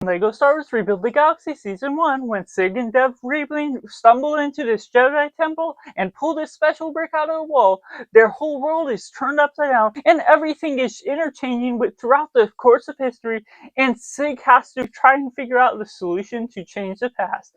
LEGO Star Wars Rebuild the Galaxy Season 1, when Sig and Dev Rebling stumble into this Jedi temple and pull this special brick out of the wall, their whole world is turned upside down and everything is interchanging throughout the course of history, and Sig has to try and figure out the solution to change the past.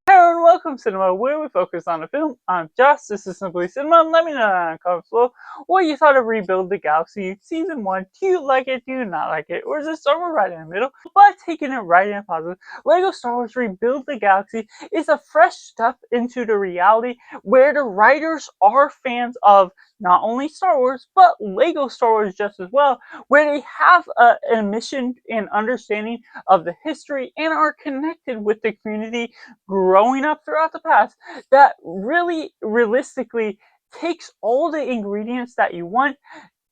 Hello and welcome to Cinema, where we focus on a film. I'm Josh, this is Simply Cinema, and let me know in the comments below what you thought of Rebuild the Galaxy Season 1. Do you like it, do you not like it, or is it somewhere right in the middle? But taking it right in positive, LEGO Star Wars Rebuild the Galaxy is a fresh step into the reality where the writers are fans of not only Star Wars, but LEGO Star Wars just as well, where they have a mission and understanding of the history and are connected with the community growing up throughout the past that really realistically takes all the ingredients that you want,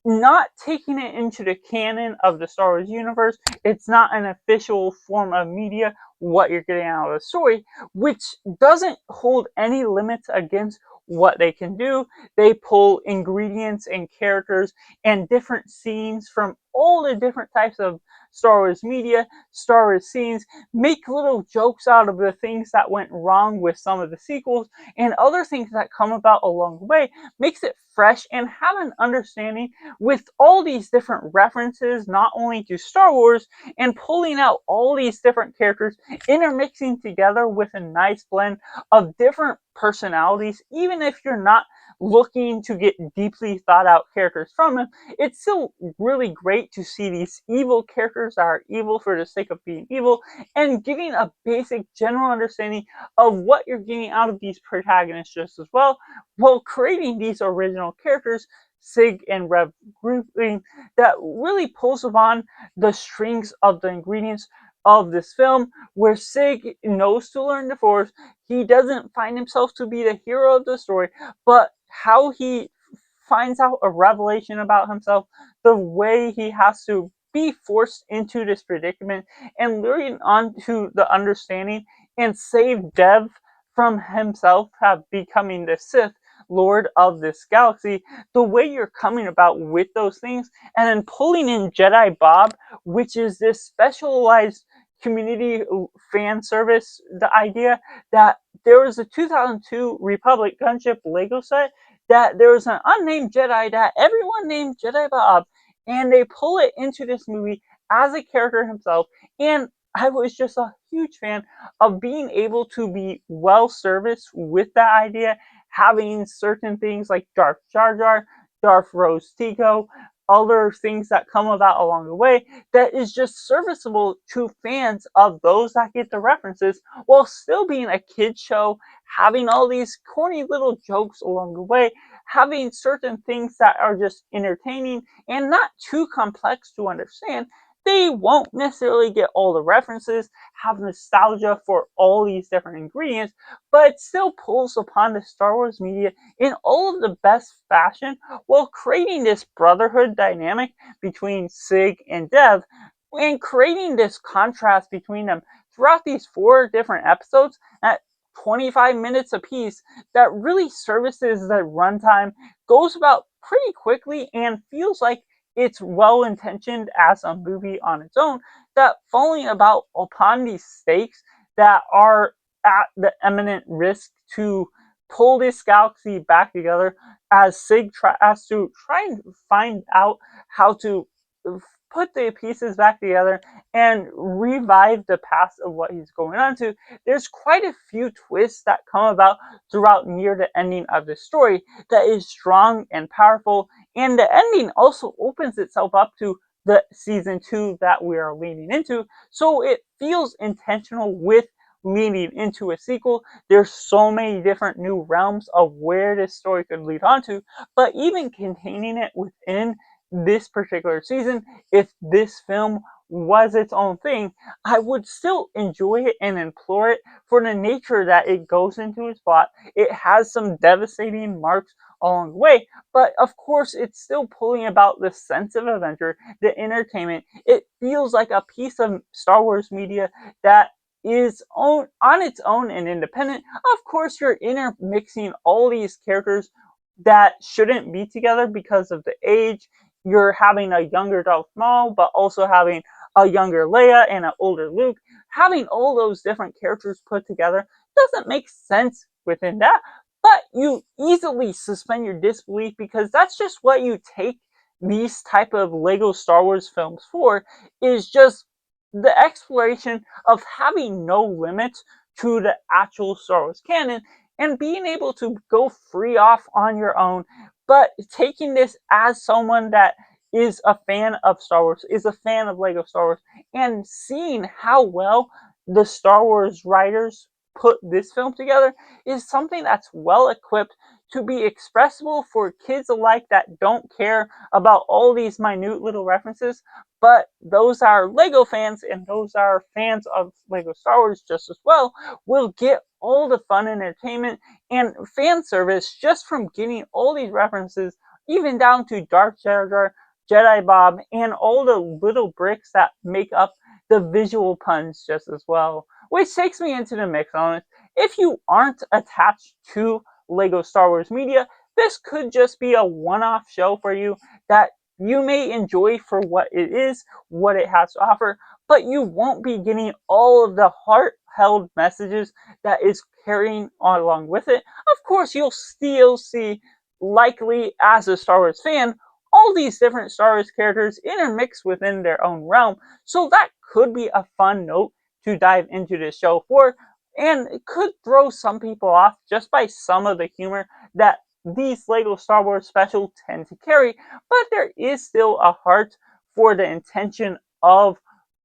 not taking it into the canon of the Star Wars universe. It's not an official form of media what you're getting out of the story, which doesn't hold any limits against what they can do. They pull ingredients and characters and different scenes from all the different types of Star Wars media, Star Wars scenes, make little jokes out of the things that went wrong with some of the sequels and other things that come about along the way, makes it fresh and have an understanding with all these different references, not only to Star Wars, and pulling out all these different characters, intermixing together with a nice blend of different personalities. Even if you're not looking to get deeply thought out characters from them, it's still really great to see these evil characters that are evil for the sake of being evil, and getting a basic general understanding of what you're getting out of these protagonists just as well, while creating these original characters, Sig and Rev grouping, that really pulls upon the strings of the ingredients of this film, where Sig knows to learn the Force. He doesn't find himself to be the hero of the story, but how he finds out a revelation about himself, the way he has to be forced into this predicament and learning on to the understanding and save Dev from himself have becoming the Sith Lord of this galaxy, the way you're coming about with those things, and then pulling in Jedi Bob, which is this specialized community fan service, the idea that there was a 2002 Republic gunship Lego set that there was an unnamed Jedi that everyone named Jedi Bob, and they pull it into this movie as a character himself. And I was just a huge fan of being able to be well serviced with that idea, having certain things like Darth Jar Jar, Darth Rose Tico, other things that come about along the way that is just serviceable to fans of those that get the references, while still being a kid show, having all these corny little jokes along the way, having certain things that are just entertaining and not too complex to understand. They won't necessarily get all the references, have nostalgia for all these different ingredients, but it still pulls upon the Star Wars media in all of the best fashion, while creating this brotherhood dynamic between Sig and Dev, and creating this contrast between them throughout these 4 different episodes at 25 minutes apiece, that really services the runtime, goes about pretty quickly, and feels like it's well intentioned as a movie on its own, that falling about upon these stakes that are at the imminent risk to pull this galaxy back together, as Sig has to try and find out how to put the pieces back together and revive the past of what he's going on to. There's quite a few twists that come about throughout near the ending of the story that is strong and powerful, and the ending also opens itself up to the season 2 that we are leading into, so it feels intentional with leading into a sequel. There's so many different new realms of where this story could lead on to, but even containing it within this particular season, if this film was its own thing, I would still enjoy it and implore it for the nature that it goes into its plot. It has some devastating marks along the way, but of course it's still pulling about the sense of adventure, the entertainment. It feels like a piece of Star Wars media that is on its own and independent. Of course, you're intermixing all these characters that shouldn't be together because of the age. You're having a younger Darth Maul, but also having a younger Leia and an older Luke. Having all those different characters put together doesn't make sense within that, but you easily suspend your disbelief because that's just what you take these type of Lego Star Wars films for, is just the exploration of having no limits to the actual Star Wars canon and being able to go free off on your own, but taking this as someone that is a fan of Star Wars, is a fan of Lego Star Wars, and seeing how well the Star Wars writers put this film together is something that's well equipped to be expressible for kids alike that don't care about all these minute little references, but those are Lego fans and those are fans of Lego Star Wars just as well will get all the fun entertainment and fan service just from getting all these references, even down to Darth Jar Jar, Jedi Bob, and all the little bricks that make up the visual puns just as well. Which takes me into the mix on it. If you aren't attached to Lego Star Wars media, this could just be a one off show for you that you may enjoy for what it is, what it has to offer, but you won't be getting all of the heart held messages that is carrying on along with it. Of course, you'll still see, likely as a Star Wars fan, all these different Star Wars characters intermixed within their own realm. So that could be a fun note to dive into this show for, and it could throw some people off just by some of the humor that these Lego Star Wars specials tend to carry, but there is still a heart for the intention of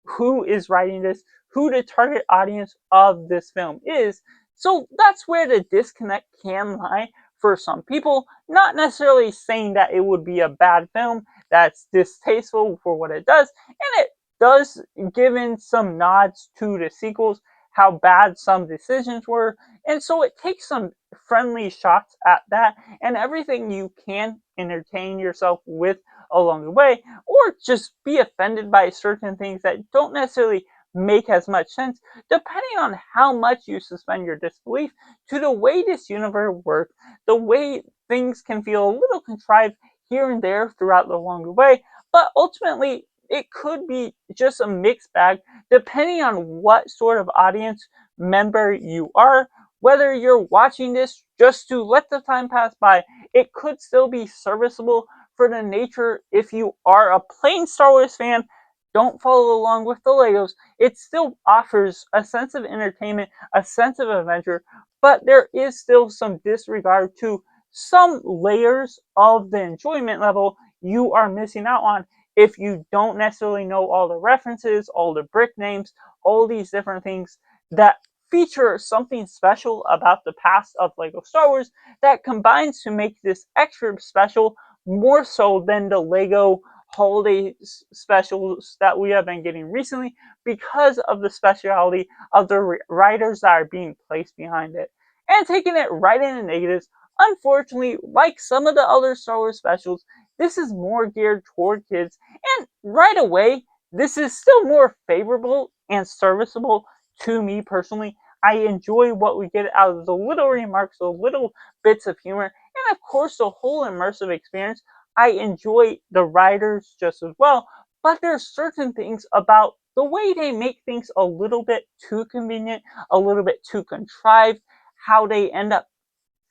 who is writing this, who the target audience of this film is. So that's where the disconnect can lie for some people. Not necessarily saying that it would be a bad film that's distasteful for what it does, and it does give in some nods to the sequels, how bad some decisions were, and so it takes some friendly shots at that and everything you can entertain yourself with along the way, or just be offended by certain things that don't necessarily make as much sense, depending on how much you suspend your disbelief to the way this universe works, the way things can feel a little contrived here and there throughout the longer way, but ultimately it could be just a mixed bag depending on what sort of audience member you are. Whether you're watching this just to let the time pass by, it could still be serviceable for the nature. If you are a plain Star Wars fan, don't follow along with the Legos. It still offers a sense of entertainment, a sense of adventure, but there is still some disregard to some layers of the enjoyment level you are missing out on if you don't necessarily know all the references, all the brick names, all these different things that feature something special about the past of Lego Star Wars that combines to make this extra special more so than the Lego holiday specials that we have been getting recently because of the speciality of the writers that are being placed behind it. And taking it right in the negatives, unfortunately, like some of the other Star Wars specials, this is more geared toward kids, and right away, this is still more favorable and serviceable to me personally. I enjoy what we get out of the little remarks, the little bits of humor, and of course, the whole immersive experience. I enjoy the writers just as well, but there's certain things about the way they make things a little bit too convenient, a little bit too contrived, how they end up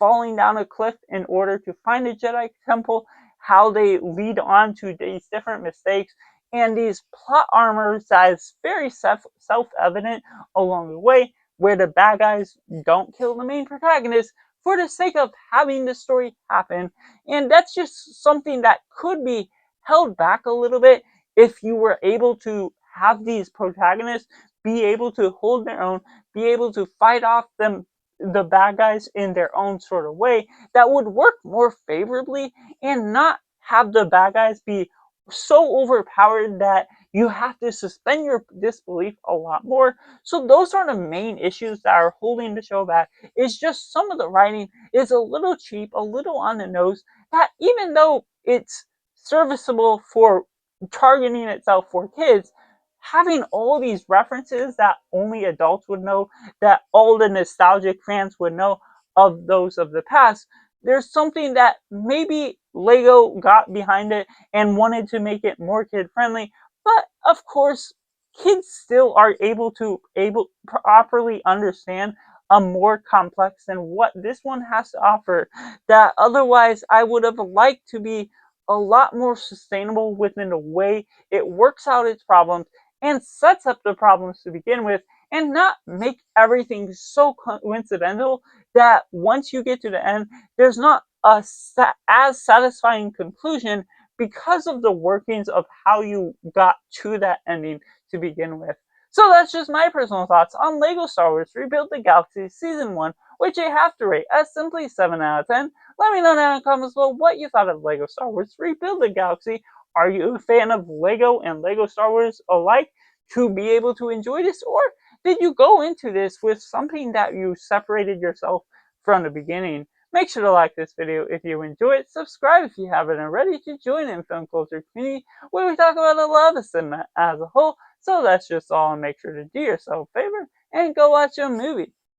falling down a cliff in order to find a Jedi temple, how they lead on to these different mistakes, and these plot armors that is very self-evident along the way, where the bad guys don't kill the main protagonist for the sake of having the story happen. And that's just something that could be held back a little bit if you were able to have these protagonists be able to hold their own, be able to fight off the bad guys in their own sort of way that would work more favorably and not have the bad guys be so overpowered that you have to suspend your disbelief a lot more. So those are the main issues that are holding the show back. It's just some of the writing is a little cheap, a little on the nose, that even though it's serviceable for targeting itself for kids, having all these references that only adults would know, that all the nostalgic fans would know of those of the past, there's something that maybe Lego got behind it and wanted to make it more kid friendly, but of course kids still are able properly understand a more complex than what this one has to offer, that otherwise I would have liked to be a lot more sustainable within the way it works out its problems and sets up the problems to begin with, and not make everything so coincidental that once you get to the end, there's not as satisfying conclusion because of the workings of how you got to that ending to begin with. So that's just my personal thoughts on LEGO Star Wars Rebuild the Galaxy Season 1, which I have to rate as simply 7 out of 10. Let me know down in the comments below what you thought of LEGO Star Wars Rebuild the Galaxy. Are you a fan of LEGO and LEGO Star Wars alike to be able to enjoy this? Or did you go into this with something that you separated yourself from the beginning? Make sure to like this video if you enjoy it, subscribe if you haven't already to join in Film Culture Community, where we talk about a lot of cinema as a whole. So that's just all, and make sure to do yourself a favor and go watch a movie.